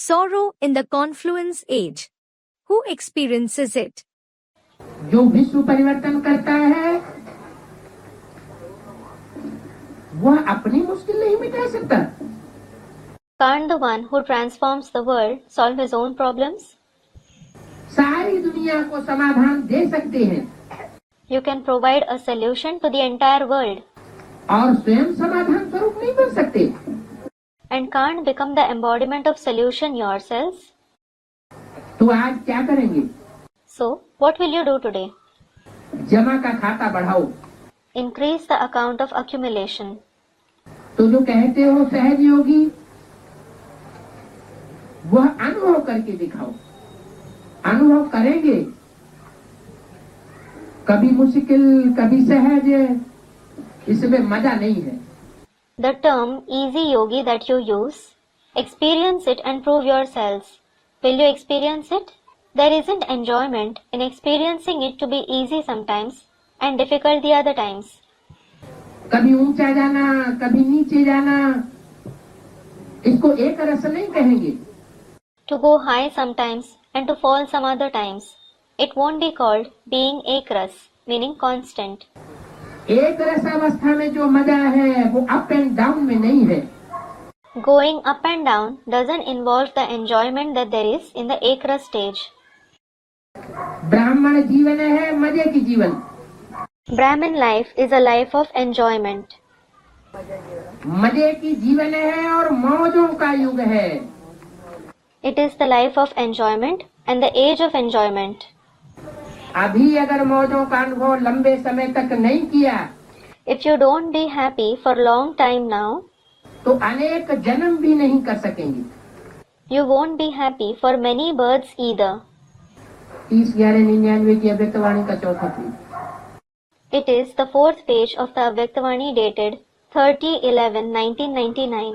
Sorrow in the confluence age. Who experiences it? जो विश्व परिवर्तन करता है वह अपनी मुश्किल नहीं मिटा सकता। Can't the one who transforms the world solve his own problems? सारी दुनिया को समाधान दे सकते हैं You can provide a solution to the entire world और स्वयं समाधान स्वरूप नहीं बन सकते। and can't become the embodiment of solution yourselves. तो आज क्या करेंगे? So, what will you do today? जमा का खाता बढ़ाओ। Increase the account of accumulation. तो जो कहते हो सहज योगी वह अनुभव करके दिखाओ। अनुभव करेंगे, कभी मुश्किल कभी सहज, इसमें मजा नहीं है। The term easy yogi that you use, experience it and prove yourselves. Will you experience it? There isn't enjoyment in experiencing it to be easy sometimes and difficult the other times. कभी ऊंचा जाना कभी नीचे जाना, इसको एक रस नहीं कहेंगे। To go high sometimes and to fall some other times. It won't be called being ekras, meaning constant. एक रस अवस्था में जो मजा है वो अप एंड डाउन में नहीं है। Going up and down doesn't involve the enjoyment that there is in the ekras stage. ब्राह्मण जीवन है मजे की जीवन। Brahmin life is a life of enjoyment. मजे की जीवन है और मौजों का युग है। It is the life of enjoyment and the age of enjoyment. अभी अगर मौजों का अनुभव लंबे समय तक नहीं किया If you don't be happy for long time now, तो अनेक जन्म भी नहीं कर सकेंगे। you won't be happy for many births either. 30/11/99 की अव्यक्तवाणी का चौथा page. It is the fourth page of the Avyaktvani dated 30/11/1999.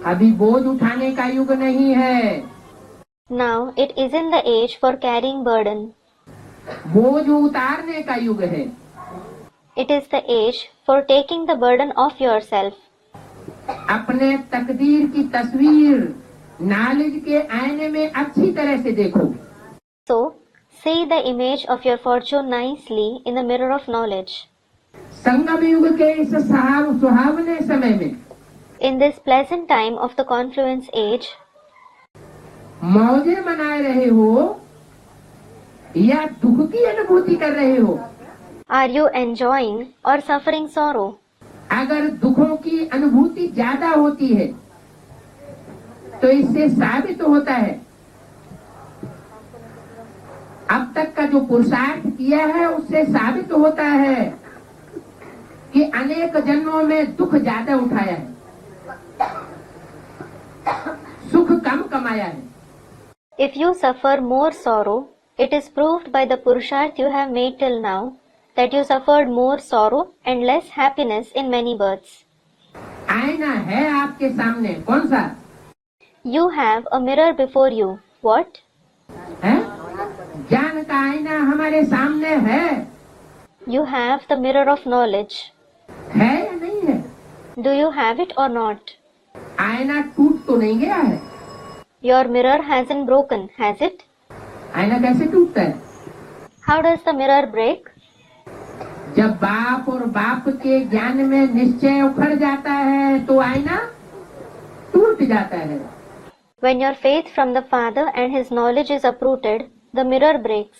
अभी बोझ उठाने का युग नहीं है। Now it isn't the age for carrying burden. बोझ उतारने का युग है। It is the age for taking the burden off yourself. अपने तकदीर की तस्वीर नॉलेज के आईने में अच्छी तरह से देखो। So, see the image of your fortune nicely in the mirror of knowledge. संगम युग के इस सुहावने समय में In this pleasant time of the confluence age, मौजे मना रहे हो या दुख की अनुभूति कर रहे हो? are you enjoying or suffering sorrow? अगर दुखों की अनुभूति ज्यादा होती है तो इससे साबित होता है अब तक का जो पुरुषार्थ किया है उससे साबित होता है कि अनेक जन्मों में दुख ज्यादा उठाया है, सुख कम कमाया है। If you suffer more sorrow, it is proved by the purusharth you have made till now that you suffered more sorrow and less happiness in many births. आईना है आपके सामने, कौन सा You have a mirror before you. What? है? ज्ञान का आईना हमारे सामने है। You have the mirror of knowledge. है या नहीं है? Do you have it or not? आईना टूट तो नहीं गया है? Your mirror hasn't broken, has it? आईना कैसे टूटता है? How does the mirror break? जब बाप और बाप के ज्ञान में निश्चय उखड़ जाता है तो आईना टूट जाता है। When your faith from the Father and His knowledge is uprooted, the mirror breaks.